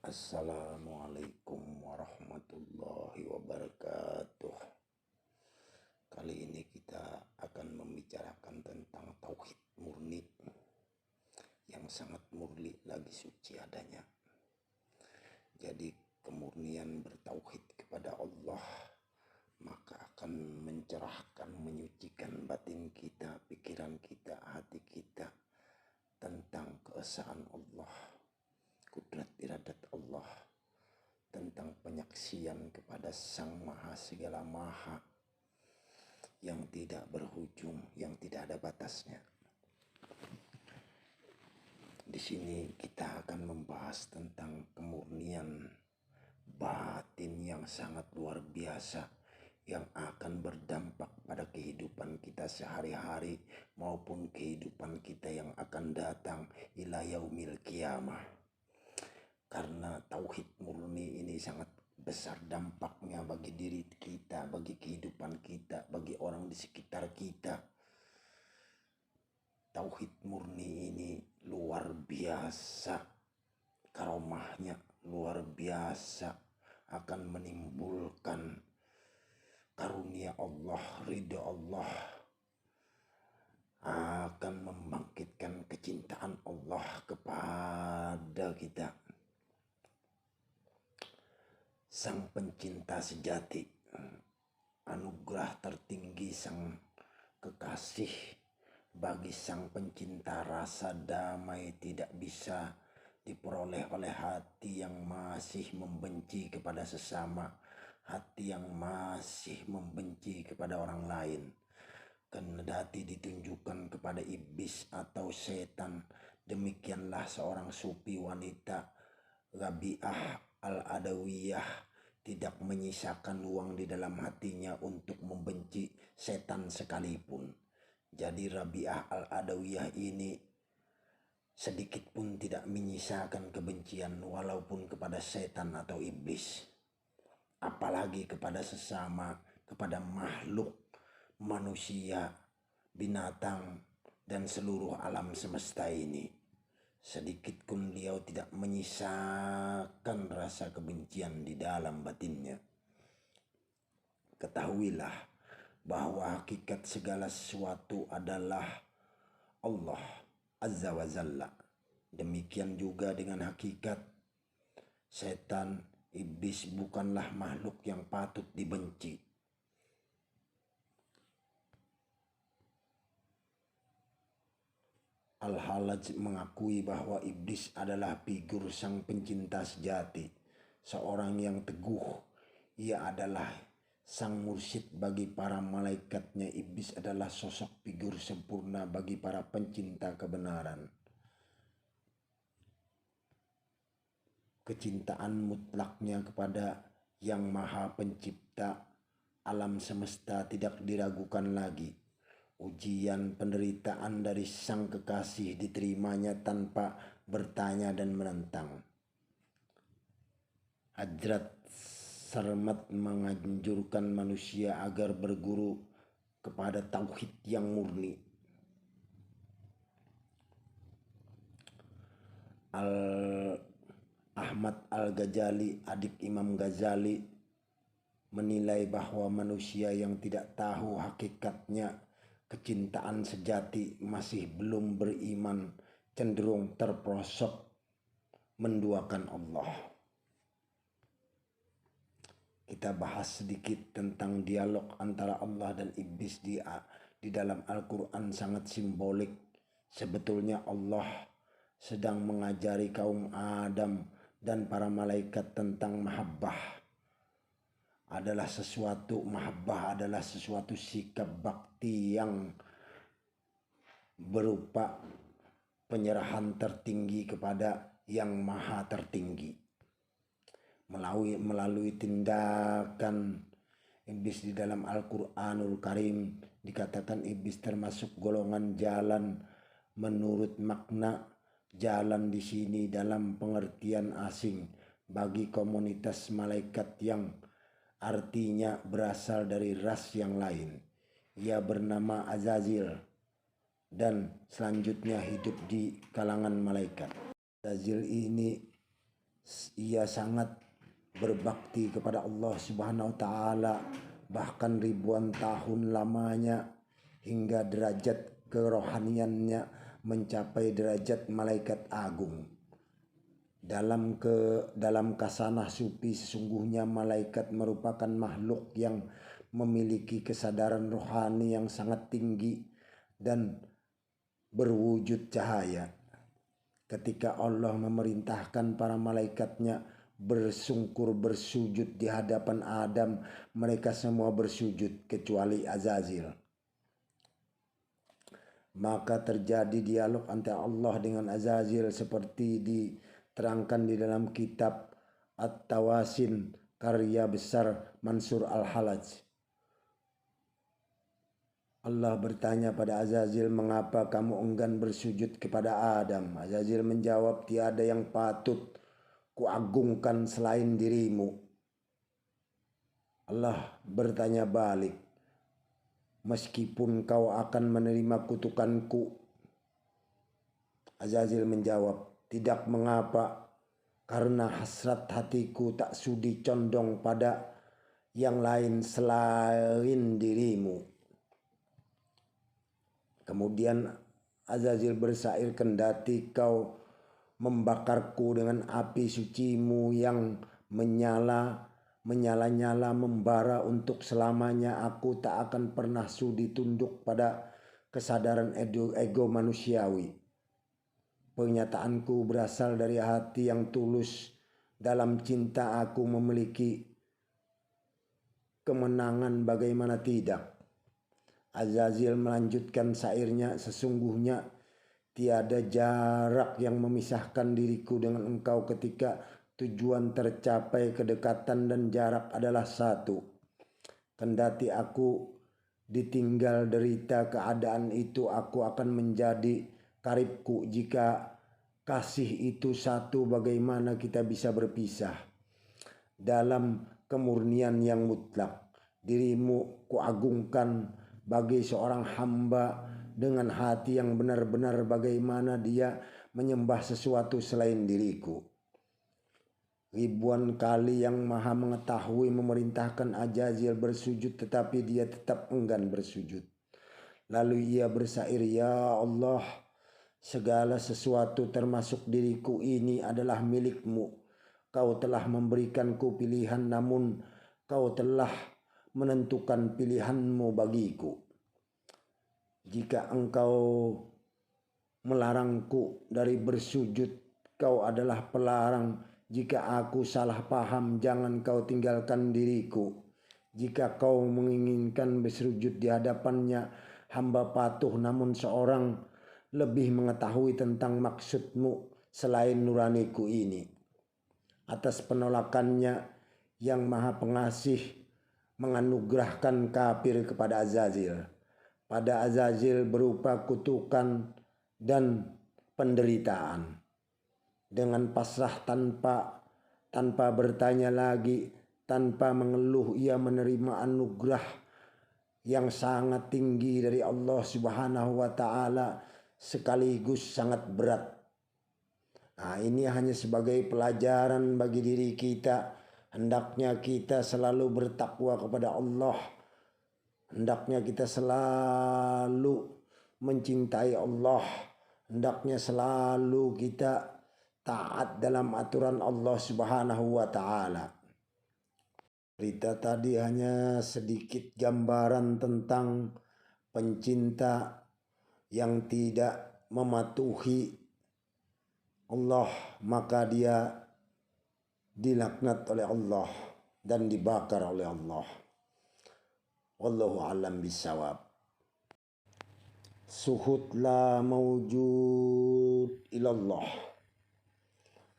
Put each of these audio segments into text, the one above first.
Assalamualaikum warahmatullahi wabarakatuh. Kali ini kita akan membicarakan tentang tauhid murni yang sangat murni lagi suci adanya. Jadi kemurnian bertauhid kepada Allah maka akan mencerahkan, menyucikan batin kita, pikiran kita, hati kita tentang keesaan Allah, kudrat iradat Allah, tentang penyaksian kepada Sang Maha Segala Maha yang tidak berujung, yang tidak ada batasnya. Di sini kita akan membahas tentang kemurnian batin yang sangat luar biasa yang akan berdampak pada kehidupan kita sehari-hari maupun kehidupan kita yang akan datang ila yaumil qiyamah. Karena tauhid murni ini sangat besar dampaknya bagi diri kita, bagi kehidupan kita, bagi orang di sekitar kita. Tauhid murni ini luar biasa, karomahnya luar biasa, akan menimbulkan karunia Allah, ridha Allah, akan membangkitkan kecintaan Allah kepada kita. Sang pencinta sejati, anugerah tertinggi sang kekasih bagi sang pencinta, rasa damai tidak bisa diperoleh oleh hati yang masih membenci kepada sesama, hati yang masih membenci kepada orang lain. Kendati ditunjukkan kepada iblis atau setan, demikianlah seorang sufi wanita Rabi'ah al-Adawiyah tidak menyisakan ruang di dalam hatinya untuk membenci setan sekalipun. Jadi Rabi'ah al-Adawiyah ini sedikit pun tidak menyisakan kebencian walaupun kepada setan atau iblis, apalagi kepada sesama, kepada makhluk manusia, binatang, dan seluruh alam semesta ini. Sedikit pun beliau tidak menyisakan rasa kebencian di dalam batinnya. Ketahuilah bahwa hakikat segala sesuatu adalah Allah Azza wa Jalla. Demikian juga dengan hakikat setan, iblis bukanlah makhluk yang patut dibenci. Al-Hallaj mengakui bahwa iblis adalah figur sang pencinta sejati, seorang yang teguh. Ia adalah sang mursyid bagi para malaikatnya. Iblis adalah sosok figur sempurna bagi para pencinta kebenaran. Kecintaan mutlaknya kepada Yang Maha Pencipta alam semesta tidak diragukan lagi. Ujian penderitaan dari sang kekasih diterimanya tanpa bertanya dan menentang. Hadrat Sarmat menganjurkan manusia agar berguru kepada tauhid yang murni. Ahmad Al-Ghazali, adik Imam Ghazali, menilai bahwa manusia yang tidak tahu hakikatnya kecintaan sejati masih belum beriman, cenderung terperosok menduakan Allah. Kita bahas sedikit tentang dialog antara Allah dan iblis di dalam Al-Quran, sangat simbolik. Sebetulnya Allah sedang mengajari kaum Adam dan para malaikat tentang mahabbah. Mahabbah adalah sesuatu sikap bakti yang berupa penyerahan tertinggi kepada Yang Maha Tertinggi. Melalui tindakan iblis di dalam Al-Quranul Karim dikatakan iblis termasuk golongan jalan. Menurut makna jalan di sini dalam pengertian asing bagi komunitas malaikat yang artinya berasal dari ras yang lain. Ia bernama Azazil dan selanjutnya hidup di kalangan malaikat. Azazil ini ia sangat berbakti kepada Allah Subhanahu wa taala, bahkan ribuan tahun lamanya, hingga derajat kerohaniannya mencapai derajat malaikat agung. Dalam kasanah sufi, sesungguhnya malaikat merupakan makhluk yang memiliki kesadaran rohani yang sangat tinggi dan berwujud cahaya. Ketika Allah memerintahkan para malaikatnya bersungkur bersujud di hadapan Adam, mereka semua bersujud kecuali Azazil. Maka terjadi dialog antara Allah dengan Azazil seperti diterangkan di dalam kitab At-Tawasin karya besar Mansur Al-Halaj. Allah bertanya pada Azazil, mengapa kamu enggan bersujud kepada Adam? Azazil menjawab, tiada yang patut kuagungkan selain dirimu. Allah bertanya balik, meskipun kau akan menerima kutukanku? Azazil menjawab, tidak mengapa, karena hasrat hatiku tak sudi condong pada yang lain selain dirimu. Kemudian Azazil bersair, kendati kau membakarku dengan api sucimu yang menyala-nyala membara untuk selamanya, aku tak akan pernah sudi tunduk pada kesadaran ego manusiawi. Pernyataanku berasal dari hati yang tulus. Dalam cinta aku memiliki kemenangan, bagaimana tidak? Azazil melanjutkan syairnya, sesungguhnya tiada jarak yang memisahkan diriku dengan engkau ketika tujuan tercapai, kedekatan dan jarak adalah satu. Kendati aku ditinggal derita keadaan itu, aku akan menjadi karibku. Jika kasih itu satu, bagaimana kita bisa berpisah? Dalam kemurnian yang mutlak, dirimu kuagungkan bagi seorang hamba dengan hati yang benar-benar, bagaimana dia menyembah sesuatu selain diriku. Ribuan kali yang Maha Mengetahui memerintahkan Azazil bersujud, tetapi dia tetap enggan bersujud. Lalu ia bersair, ya Allah, segala sesuatu termasuk diriku ini adalah milikmu. Kau telah memberikanku pilihan, namun kau telah menentukan pilihanmu bagiku. Jika engkau melarangku dari bersujud, kau adalah pelarang. Jika aku salah paham, jangan kau tinggalkan diriku. Jika kau menginginkan bersujud di hadapannya, hamba patuh, namun seorang lebih mengetahui tentang maksudmu selain nuraniku ini. Atas penolakannya, yang Maha Pengasih menganugerahkan kafir kepada Azazil. Pada Azazil berupa kutukan dan penderitaan. Dengan pasrah tanpa bertanya lagi, tanpa mengeluh, ia menerima anugerah yang sangat tinggi dari Allah Subhanahu wa taala, sekaligus sangat berat. Nah, ini hanya sebagai pelajaran bagi diri kita. Hendaknya kita selalu bertakwa kepada Allah. Hendaknya kita selalu mencintai Allah. Hendaknya selalu kita taat dalam aturan Allah Subhanahu wa taala. Cerita tadi hanya sedikit gambaran tentang pencinta yang tidak mematuhi Allah, maka dia dilaknat oleh Allah dan dibakar oleh Allah. Wallahu a'lam bishawab. Suhud la mawjud ilallah.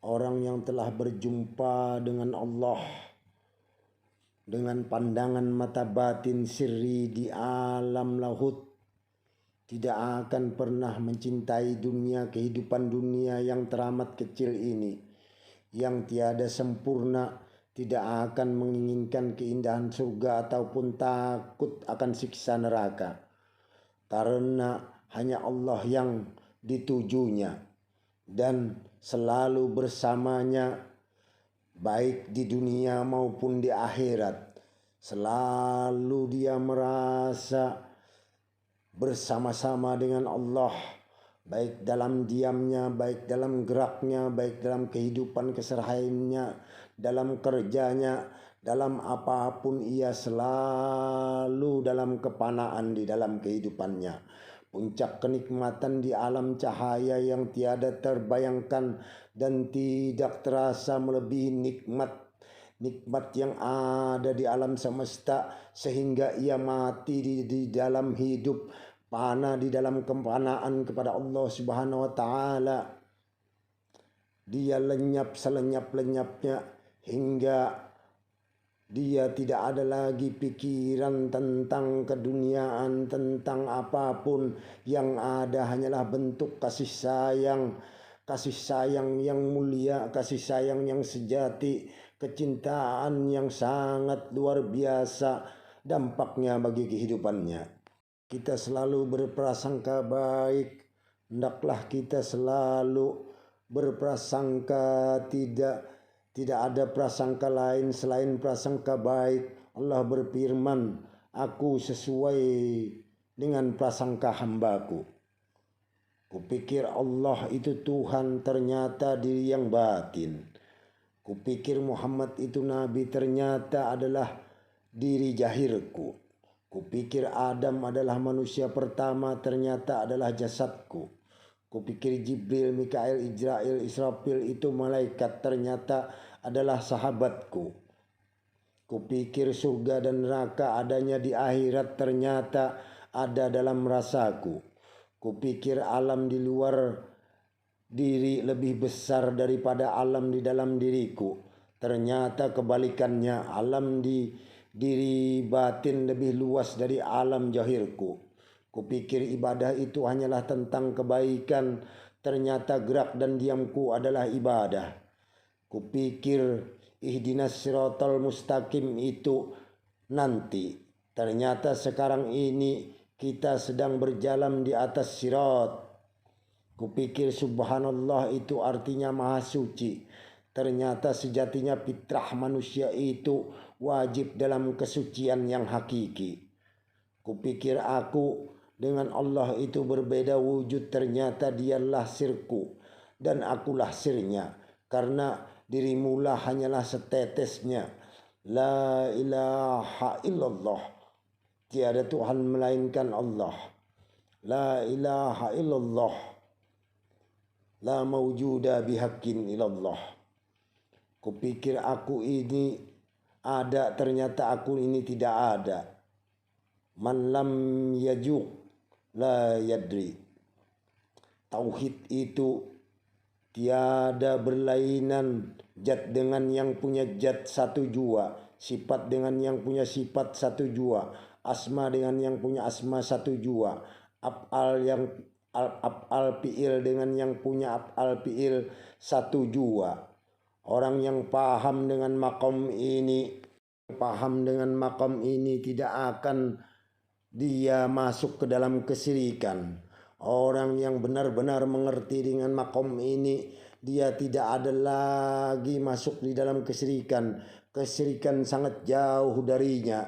Orang yang telah berjumpa dengan Allah dengan pandangan mata batin sirri di alam lahut, tidak akan pernah mencintai dunia, kehidupan dunia yang teramat kecil ini, yang tiada sempurna, tidak akan menginginkan keindahan surga ataupun takut akan siksa neraka. Karena hanya Allah yang ditujunya dan selalu bersamanya baik di dunia maupun di akhirat. Selalu dia merasa bersama-sama dengan Allah, baik dalam diamnya, baik dalam geraknya, baik dalam kehidupan kesehariannya, dalam kerjanya, dalam apapun ia selalu dalam kepanaan di dalam kehidupannya. Puncak kenikmatan di alam cahaya yang tiada terbayangkan dan tidak terasa melebihi nikmat yang ada di alam semesta, sehingga ia mati di dalam hidup, fana di dalam kepanaan kepada Allah Subhanahu wa taala. Dia lenyap selenyap-lenyapnya hingga dia tidak ada lagi pikiran tentang keduniaan, tentang apapun. Yang ada hanyalah bentuk kasih sayang yang mulia, kasih sayang yang sejati, kecintaan yang sangat luar biasa dampaknya bagi kehidupannya. Kita selalu berprasangka baik, hendaklah kita selalu berprasangka tidak ada prasangka lain selain prasangka baik. Allah berfirman, aku sesuai dengan prasangka hambaku. Kupikir Allah itu Tuhan, ternyata diri yang batin. Kupikir Muhammad itu Nabi, ternyata adalah diri jahirku. Kupikir Adam adalah manusia pertama, ternyata adalah jasadku. Kupikir Jibril, Mikail, Israel, Israfil itu malaikat, ternyata adalah sahabatku. Kupikir surga dan neraka adanya di akhirat, ternyata ada dalam rasaku. Kupikir alam di luar diri lebih besar daripada alam di dalam diriku, ternyata kebalikannya, alam di diri batin lebih luas dari alam jahirku. Kupikir ibadah itu hanyalah tentang kebaikan, ternyata gerak dan diamku adalah ibadah. Kupikir ihdinas siratal mustaqim itu nanti, ternyata sekarang ini kita sedang berjalan di atas sirat. Kupikir subhanallah itu artinya maha suci, ternyata sejatinya fitrah manusia itu wajib dalam kesucian yang hakiki. Kupikir aku dengan Allah itu berbeda wujud, ternyata dialah sirku dan akulah sirnya, karena dirimulah hanyalah setetesnya. La ilaha illallah, tiada Tuhan melainkan Allah. La ilaha illallah, la mawjuda bihaqqin illallah. Kupikir aku ini ada, ternyata aku ini tidak ada. Man lam yajuk la yadri. Tauhid itu tiada berlainan, zat dengan yang punya zat satu jua, sifat dengan yang punya sifat satu jua, asma dengan yang punya asma satu jua, af'al fi'il dengan yang punya af'al fi'il satu jua. Orang yang paham dengan makom ini, tidak akan dia masuk ke dalam kesyirikan. Orang yang benar-benar mengerti dengan makom ini, dia tidak ada lagi masuk di dalam kesyirikan. Kesyirikan sangat jauh darinya.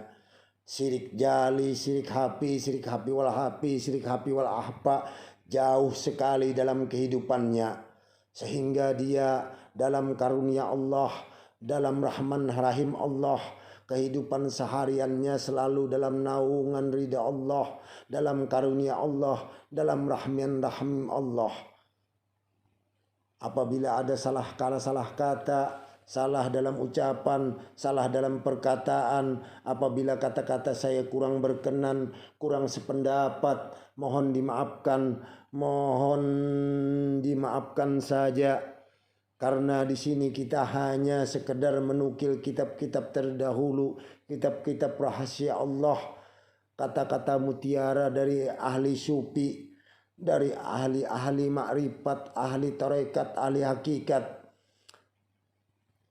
Syirik jali, syirik hapi wal hapi, syirik hapi wal ahpa, jauh sekali dalam kehidupannya. Sehingga dia dalam karunia Allah, dalam rahman rahim Allah, kehidupan sehariannya selalu dalam naungan ridha Allah, dalam karunia Allah, dalam rahman rahim Allah. Apabila ada salah kata, salah dalam ucapan, salah dalam perkataan, apabila kata-kata saya kurang berkenan, kurang sependapat, mohon dimaafkan saja. Karena di sini kita hanya sekedar menukil kitab-kitab terdahulu, kitab-kitab rahasia Allah, kata-kata mutiara dari ahli sufi, dari ahli makrifat, ahli tarekat, ahli hakikat.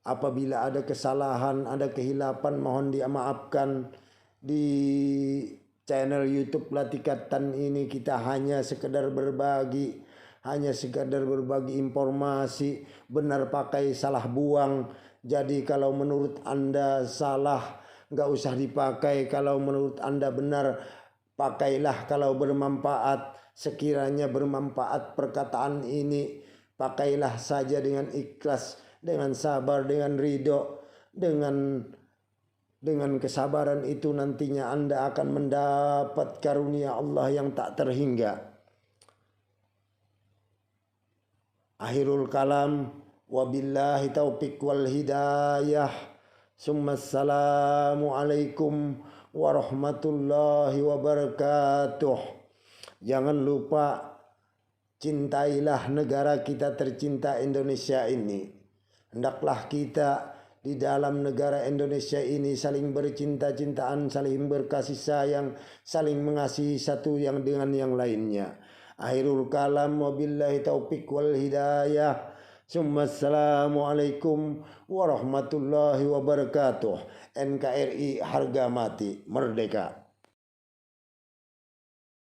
Apabila ada kesalahan, ada kehilapan, mohon dimaafkan. Di channel YouTube Latikatan ini kita hanya sekedar berbagi informasi, benar pakai salah buang. Jadi kalau menurut Anda salah, nggak usah dipakai. Kalau menurut Anda benar, pakailah kalau bermanfaat. Sekiranya bermanfaat perkataan ini, pakailah saja dengan ikhlas, dengan sabar, dengan ridho, dengan kesabaran itu nantinya Anda akan mendapat karunia Allah yang tak terhingga. Akhirul kalam, wabillahi taufiq wal hidayah. Assalamu alaikum warahmatullahi wabarakatuh. Jangan lupa cintailah negara kita tercinta Indonesia ini. Hendaklah kita di dalam negara Indonesia ini saling bercinta-cintaan, saling berkasih sayang, saling mengasihi satu yang dengan yang lainnya. Akhirul kalam, wabillahi taufiq wal hidayah. Assalamualaikum warahmatullahi wabarakatuh. NKRI harga mati merdeka.